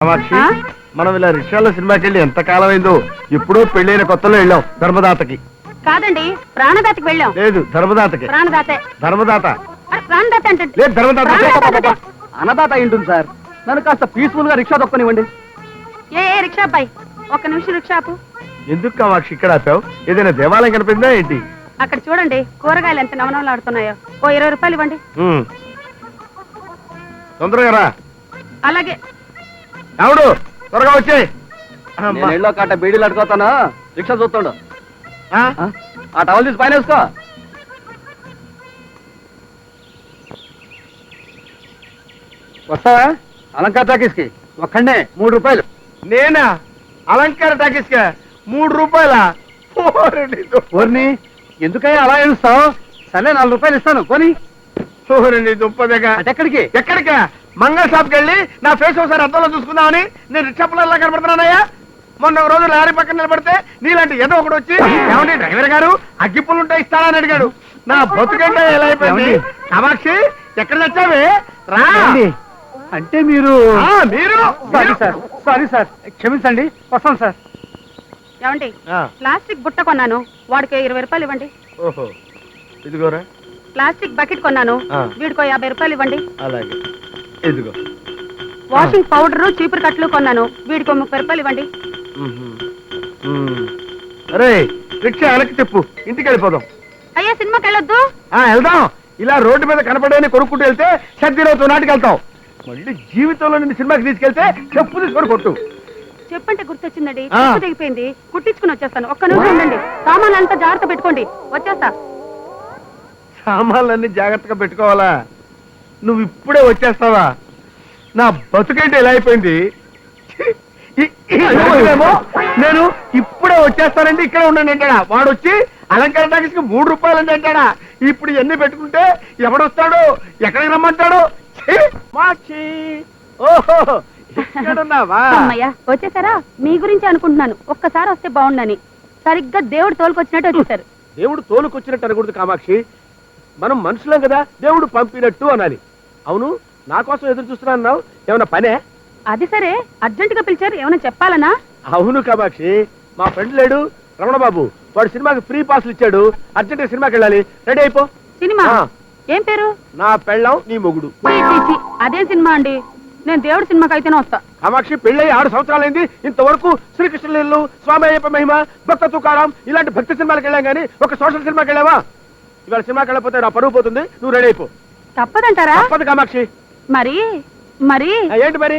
కామాక్షి, మనం ఇలా రిక్షాలో సినిమాకి వెళ్ళి ఎంత కాలం అయిందో. ఇప్పుడు పెళ్ళైన కొత్తలో వెళ్ళాం ధర్మదాతకి. కాదండి, ప్రాణదాతకి వెళ్ళాం. లేదు, ధర్మదాతకి. ప్రాణదాతే. ధర్మదాత ప్రాణదాత అంటే లేదు, ధర్మదాత. అన్నదాత ఉంటుంది సార్. నన్ను కాస్త పీస్ఫుల్ గా రిక్షా తొక్కనివ్వండి. ఏ రిక్షా అబ్బాయి, ఒక్క నిమిషం రిక్షా ఆపు. ఎందుకు కామాక్షి ఇక్కడ ఆపావు? ఏదైనా దేవాలయం కనిపిందా ఏంటి? అక్కడ చూడండి, కూరగాయలు ఎంత నవనవలాడుతున్నాయో. ఓ 20 రూపాయలు ఇవ్వండి. తొందరగా రా. అలాగే. ఎవడు త్వరగా వచ్చే. నేను ఇళ్ళో కాట బీడీలు అడుగుతాను. రిక్షా చూస్తాడు. ఆ టవల్ తీసి పైన వేసుకో. వస్తావా అలంకార టాకీస్ కి? ఒక్కడే 3 రూపాయలు. నేనా? అలంకార టాకీస్ కా 3 రూపాయలా? ఓర్ని ఎందుకయ్యా అలా ఏడుస్తావు? సరే 4 రూపాయలు ఇస్తాను పోనీ. దుప్పదగా ఎక్కడికి? ఎక్కడికా? మంగళ షాప్కి వెళ్ళి నా ఫేస్ ఒకసారి అద్దంలో చూసుకుందామని నేను రిక్షా పిల్లల్లా కనబడుతున్నానయ్యా. మొన్న ఒక రోజు లారీ పక్కన నిలబడితే నీలాంటి ఏదో ఒకటి వచ్చి ఏమండి డ్రైవర్ గారు అగ్గిపుల్లు ఉంటే ఇస్తానని అడిగాడు. నా బతుకంటే ఎలా అయిపోయింది. కామాక్షి, ఎక్కడ తెచ్చావే? రా. అంటే మీరు మీరు సారీ సార్, సారీ సార్, క్షమించండి. వస్తాను సార్. ఏమండి, ప్లాస్టిక్ బుట్ట కొన్నాను, వాడికి 20 రూపాయలు ఇవ్వండి. ఓహో, ఇదిగోరా. ప్లాస్టిక్ బకెట్ కొన్నాను, వీడికో 50 రూపాయలు ఇవ్వండి. అలాగే, ఇదిగో. వాషింగ్ పౌడర్, చీపురు కట్లు కొన్నాను, వీడికో 30 రూపాయలు ఇవ్వండి. అరే, రిక్షా వెనక్కి చెప్పు, ఇంటికి వెళ్ళిపోదాం. అయ్యా, సినిమాకి వెళ్ళొద్దు. వెళ్దాం. ఇలా రోడ్డు మీద కనపడని కొనుక్కుంటూ వెళ్తే సర్దిరోజు నాటికి వెళ్తాం. మళ్ళీ జీవితంలో నిన్ను సినిమాకి తీసుకెళ్తే చెప్పు తీసుకొని కొట్టు. చెప్పంటే గుర్తొచ్చిందండి, చెప్పు తెగిపోయింది, కుట్టించుకుని వచ్చేస్తాను. ఒక్క నిమిషం ఉండండి. సామాన్లంతా జాగ్రత్త పెట్టుకోండి, వచ్చేస్తా. సామాన్లన్నీ జాగ్రత్తగా పెట్టుకోవాలా? నువ్వు ఇప్పుడే వచ్చేస్తావా? నా బతుకేంటి ఎలా అయిపోయింది. నేను ఇప్పుడే వచ్చేస్తానంటే ఇక్కడ ఉండండి అంటాడా వాడు. వచ్చి అలంకార టాకీస్కి 3 రూపాయలు అంటే అంటాడా. ఇప్పుడు ఇవన్నీ పెట్టుకుంటే ఎవడొస్తాడు, ఎక్కడికి రమ్మంటాడు? మాక్షి, ఓహో ఇక్కడున్నావా? అమ్మయ్యా, వచ్చేసారా? మీ గురించి అనుకుంటున్నాను, ఒక్కసారి వస్తే బాగుండని. సరిగ్గా దేవుడు తోలుకొచ్చినట్టు వచ్చేసారు. దేవుడు తోలుకొచ్చినట్టు అనకూడదు కామాక్షి, మనం మనుషులం కదా, దేవుడు పంపినట్టు అనాలి. అవును, నా కోసం ఎదురు చూస్తున్నావు, ఏమన్నా పనే? అది సరే, అర్జెంట్ గా పిలిచారు, ఏమైనా చెప్పాలనా? అవును కామాక్షి, మా ఫ్రెండ్ లేడు రమణబాబు, వాడు సినిమాకి ఫ్రీ పాస్లు ఇచ్చాడు. అర్జెంట్ గా సినిమాకి వెళ్ళాలి, రెడీ అయిపో. సినిమా? ఏం పేరు? నా పెళ్ళం నీ మొగుడు. అదేం సినిమా అండి? నేను దేవుడి సినిమాకి అయితేనే వస్తా. కామాక్షి, పెళ్ళై 6 సంవత్సరాలైంది, ఇంతవరకు శ్రీకృష్ణలీలు, స్వామి అయ్యప్ప మహిమ, భక్త తుకారాం ఇలాంటి భక్తి సినిమాలకు వెళ్ళాం కానీ ఒక సోషల్ సినిమాకి వెళ్ళావా? ఇవాళ సినిమాకి వెళ్ళకపోతే నా పరువు పోతుంది, నువ్వు రెడీ అయిపో. తప్పదంటారా? తప్పదు కామాక్షి. మరి మరి ఏంటి మరి?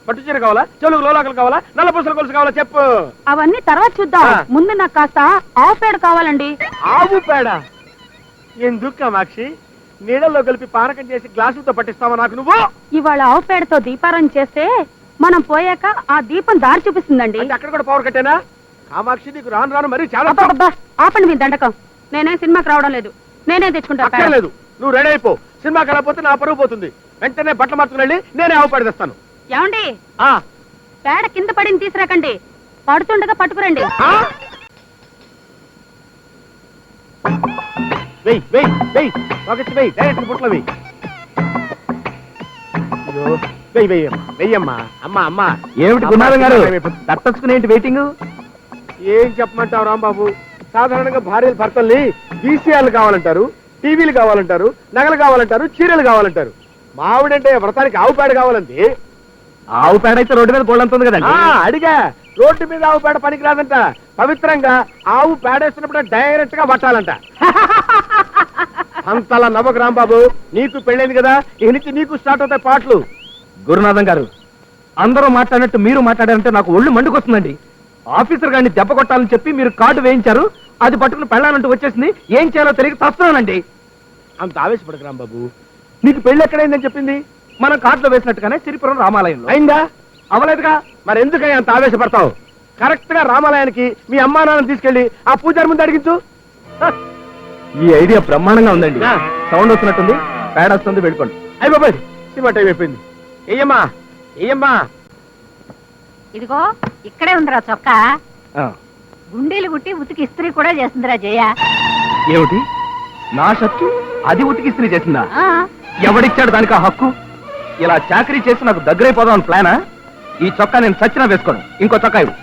పట్టు చీర కావాలా, చెలుగు లోలాకలు కావాలా, నల్ల పూసల కొలుసు కావాలా చెప్పు. అవన్నీ తర్వాత చూద్దాం, ముందు నాకు కాస్త ఆవు పేడ కావాలండి. ఆవు పేడ ఎందుకు కామాక్షి? నీళ్ళల్లో కలిపి పానకం చేసి గ్లాసులతో పట్టిస్తావా నాకు నువ్వు? ఇవాళ ఆవు పేడతో దీపారాధన చేస్తే మనం పోయాక ఆ దీపం దారి చూపిస్తుందండి. అక్కడ కూడా పవర్ కట్టేనా? కామాక్షి, నీకు రాను రాను మరి చాలా. ఆపండి మీ దండకం, నేనే సినిమాకి రావడం లేదు, నేనే తెచ్చుకుంటా. లేదు, నువ్వు రెడీ అయిపో. సినిమాకి వెళ్ళకపోతే నా పరువు పోతుంది. వెంటనే బట్టలు మార్చుకుని వెళ్ళి నేనే ఆవు పేడ తెస్తాను. ఏమండి, పేడ కింద పడింది తీసుకురాకండి, పడుతుండగా పట్టుకురండి. వెయ్యి వెయ్యి వెయ్యి ఒకటి వెయ్యి, డైరెక్ట్ బుట్టలు వెయ్యి. వెయ్యి వెయ్యమ్మా, వెయ్యమ్మా. అమ్మా అమ్మా. ఏమిటి గురునాథం గారు తట్టచ్చుకునేంటి వెయిటింగ్? ఏం చెప్పమంటావు రాంబాబు, సాధారణంగా భార్యలు భర్తల్ని వీసీఆర్లు కావాలంటారు, టీవీలు కావాలంటారు, నగలు కావాలంటారు, చీరలు కావాలంటారు. మావిడంటే వ్రతానికి ఆవు పేడ కావాలండి. ఆవు పేడ అయితే రోడ్డు మీద బోళ్ళంతుంది కదండి. అడిగా, రోడ్డు మీద ఆవు పేడ పనికి రాదంట. పవిత్రంగా ఆవు పేడేస్తున్నప్పుడు డైరెక్ట్ గా పట్టాలంట. అంతలా నవ్వకు రాంబాబు, నీకు పెళ్ళైంది కదా, ఇక నుంచి నీకు స్టార్ట్ అవుతాయి పాటలు. గురునాథం గారు, అందరూ మాట్లాడినట్టు మీరు మాట్లాడారంటే నాకు ఒళ్ళు మండుకొస్తుందండి. ఆఫీసర్ గారిని దెబ్బ కొట్టాలని చెప్పి మీరు కార్డు వేయించారు, అది పట్టుకుని పెళ్ళాలంటూ వచ్చేసింది. ఏం చేయాలో తెలియక తస్తున్నానండి. అంత ఆవేశపడకు రాంబాబు, నీకు పెళ్ళి ఎక్కడైందని చెప్పింది? మనం కార్డులో వేసినట్టుగానే సిరిపురం రామాలయంలో. అయిందా? అవలేదుగా, మరి ఎందుకని అంత ఆవేశపడతావు? కరెక్ట్ గా రామాలయానికి మీ అమ్మా నాన్న తీసుకెళ్లి ఆ పూజారి ముందు అడిగించు. ఈ ఐడియా బ్రహ్మాండంగా ఉందండి. సౌండ్ వస్తున్నట్టుంది, పేడ వస్తుంది, వెళ్ళిపోండి. అయ్యి బాబాయ్, సినిమా టైం అయిపోయింది. ఏయమ్మా ఏయమ్మా. ఇదిగో ఇక్కడే ఉందిరా చొక్కా, గుండీలు గుట్టి ఉతికి ఇస్త్రీ కూడా చేస్తుందిరా జయ. ఏమిటి, నా షర్టు అది ఉతికి ఇస్త్రీ చేసిందా? ఎవడిచ్చాడు దానికి ఆ హక్కు? ఇలా చాకరీ చేసి నాకు దగ్గరైపోదాం ప్లానా? ఈ చొక్కా నేను చచ్చినా వేసుకోను. ఇంకో చొక్కా ఇవ్వు.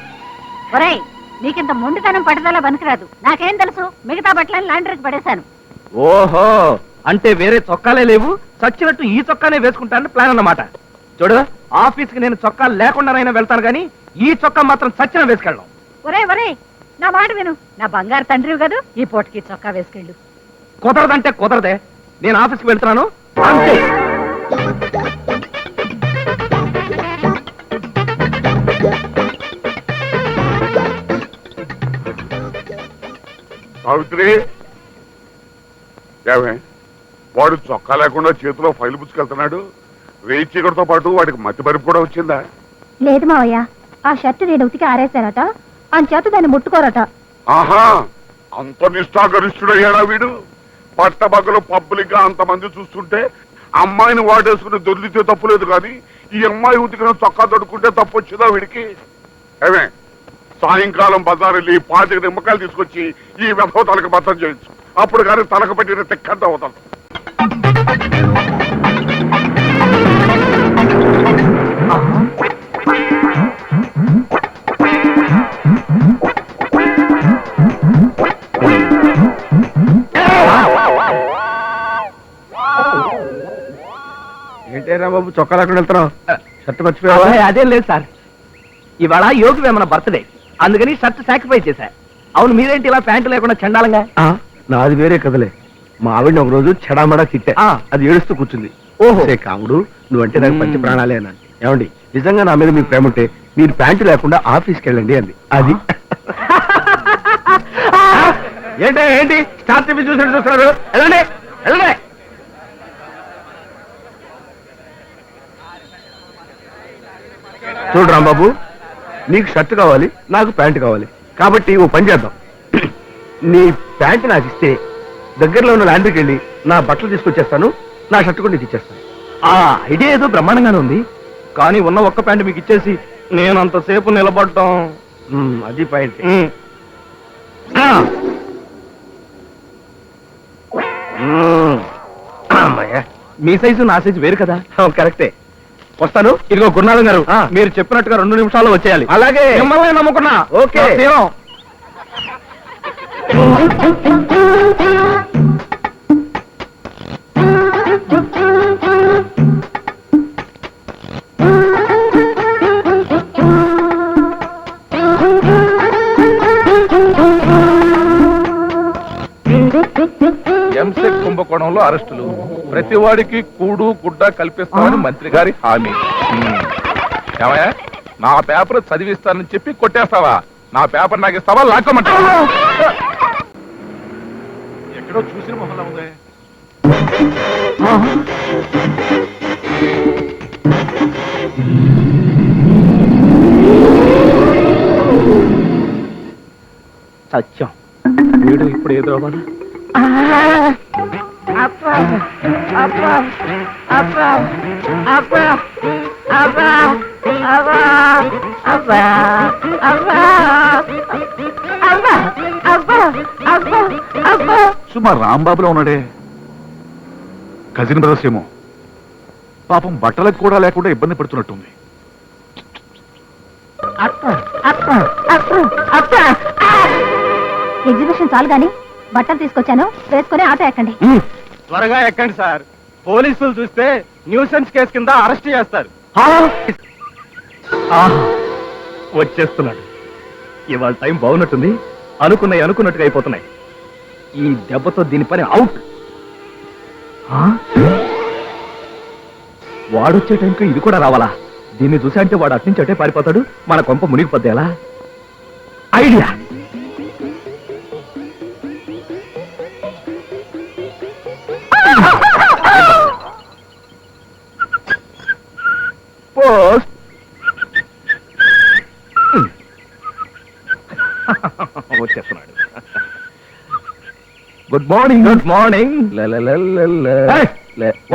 ఒరేయ్, నీకింత మొండితనం పట్టుదల పనికిరాదు. నాకేం తెలుసు, మిగతా బట్టలను లాండ్రీకి పడేశాను. ఓహో, అంటే వేరే చొక్కాలే లేవు, చచ్చినట్టు ఈ చొక్కానే వేసుకుంటానని ప్లాన్ అన్నమాట. చూడు, ఆఫీస్కి నేను చొక్కా లేకుండానైనా వెళ్తాను కానీ ఈ చొక్కా మాత్రం చచ్చిన వేసుకెళ్ళను. ఒరేయ్, నా మాట విను. నా బంగారు తండ్రివి కదూ, ఈ పూటకి చొక్కా వేసుకెళ్ళు. కుదరదంటే కుదరదే. నేను ఆఫీస్కి వెళ్తున్నాను అంతే. సావిత్రి, ఏమే వాడు చొక్కా లేకుండా చేతిలో ఫైల్ పుచ్చుకెళ్తున్నాడు. రేయి చీకటితో పాటు వాడికి మతి పరిపు కూడా వచ్చిందా? లేదు మావయ్య, ఆ షర్ట్ నేను ఉతికి ఆరేశారట, అంచేత దాన్ని ముట్టుకోరట. ఆహా, అంత నిష్ఠాగరిష్ఠుడయ్యాడా వీడు? పట్టబగ్గలు పబ్లిక్ గా అంతమంది చూస్తుంటే అమ్మాయిని వాడేసుకుని దొర్లితే తప్పులేదు కానీ ఈ అమ్మాయి ఉతికిన చొక్కా దొడుకుంటే తప్పు వచ్చిందా వీడికి? ఏమే, సాయంకాలం బజార్ వెళ్ళి 5 నిమ్మకాయలు తీసుకొచ్చి ఈ వ్యధ తలకు బద్దం చేయొచ్చు. అప్పుడు కానీ తలకు పెట్టిన తెక్కంత అవుతాను. ఏంటేరా బాబు చొక్కా లేకుండా వెళ్తున్నావు? షర్ట్ మర్చిపోయావా? అదేం లేదు సార్, ఇవాళ యోగి వేమన బర్త్డే, అందుకని షర్ట్ సాక్రిఫైస్ చేశా. అవును, మీరేంటి ఇలా ప్యాంటు లేకుండా చండాలంగా? నాది వేరే కదలే. మా ఆవిడని ఒక రోజు చెడామడా తిట్టా, అది ఏడుస్తూ కూర్చుంది. ఓహో, కాముడు, నువ్వంటే నాకు పంచి ప్రాణాలే అన్నాను. ఏమండి, నిజంగా నా మీద మీకు ప్రేమ ఉంటే మీరు ప్యాంటు లేకుండా ఆఫీస్కి వెళ్ళండి అంది. అది ఏంటి స్టార్ టీవీ చూస్తున్నారు? వెళ్ళండి వెళ్ళండి. చూడు రాంబాబు, నీకు షర్ట్ కావాలి, నాకు ప్యాంటు కావాలి. కాబట్టి ఓ పని చేద్దాం. నీ ప్యాంటు నాకు ఇస్తే దగ్గరలో ఉన్న లాండ్రీకి వెళ్ళి నా బట్టలు తీసుకొచ్చేస్తాను, నా షర్ట్ కూడా నీకు ఇచ్చేస్తాను. ఆ ఐడియా ఏదో బ్రహ్మాండంగానే ఉంది, కానీ ఉన్న ఒక్క ప్యాంటు మీకు ఇచ్చేసి నేను అంతసేపు నిలబడటం అది పాయింట్. మీ సైజు నా సైజు వేరు కదా. కరెక్టే. వస్తాను. ఇదిగో గురునాథం గారు, మీరు చెప్పినట్టుగా 2 నిమిషాల్లో వచ్చేయాలి. అలాగే. మిమ్మల్ని నమ్ముకున్నా. ఓకే. ఎంసెట్ కుంభకోణంలో అరెస్టులు, ప్రతి వాడికి కూడు గుడ్డ కల్పిస్తామని మంత్రి గారి హామీ. ఏమయ్యా, నా పేపర్ చదివిస్తానని చెప్పి కొట్టేస్తావా? నా పేపర్ నాకు ఇస్తావా? లాక్కోమంటావా? ఎక్కడో చూసిన మొహంలో ఉంది. సత్యం, వీడు ఇప్పుడు ఎదురవ్వాలి. సుమా రాంబాబులో ఉన్నాడే, కజిన్ బ్రదర్స్ ఏమో. పాపం బట్టలకు కూడా లేకుండా ఇబ్బంది పడుతున్నట్టుంది. ఎగ్జిబిషన్ చాలు గాని బట్టలు తీసుకొచ్చాను, వేసుకొని ఆటో ఎక్కండి. త్వరగా ఎక్కండి సార్, పోలీసులు చూస్తే న్యూసెన్స్ కేసు కింద అరెస్ట్ చేస్తారు. వచ్చేస్తున్నాడు. ఇవాళ టైం బాగున్నట్టుంది, అనుకున్నట్టుగా అయిపోతున్నాయి. ఈ దెబ్బతో దీని పని అవుట్. వాడొచ్చే టైంకి ఇది కూడా రావాలా? దీన్ని చూసా అంటే వాడు అట్నుంచి అటే పారిపోతాడు, మన కొంప మునిగిపోద్ది. ఎలా? ఐడియా. పోస్ట్. వచ్చేస్తున్నాడు. Good morning. Good morning.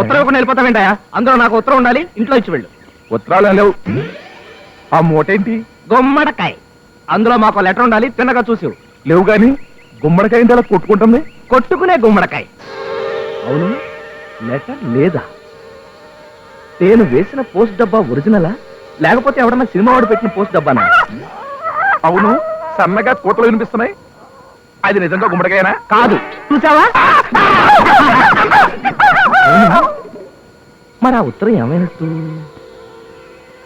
ఉత్తరం ఇవ్వకుండా వెళ్ళిపోతావేంటయా? అందులో నాకు ఉత్తరం ఉండాలి, ఇంట్లో ఇచ్చి వెళ్ళు. ఉత్తరాలు లేవు. ఆ మూటేంటి? గుమ్మడికాయ. అందులో మాకు లెటర్ ఉండాలి, తిన్నగా చూసావు. లేవు గాని గుమ్మడికాయ అలా కొట్టుకుంటుంది. కొట్టుకునే గుమ్మడికాయ. అవును, లెటర్ లేదా? నేను వేసిన పోస్ట్ డబ్బా ఒరిజినలా లేకపోతే ఎవడన్నా సినిమా వాడు పెట్టిన పోస్ట్ డబ్బానా? అవును, సన్నగా కూతలు వినిపిస్తున్నాయి. అది నిజంగా గుమ్మడికాయనా? కాదు. చూసావా? మరి ఆ ఉత్తరం ఏమైనట్టు?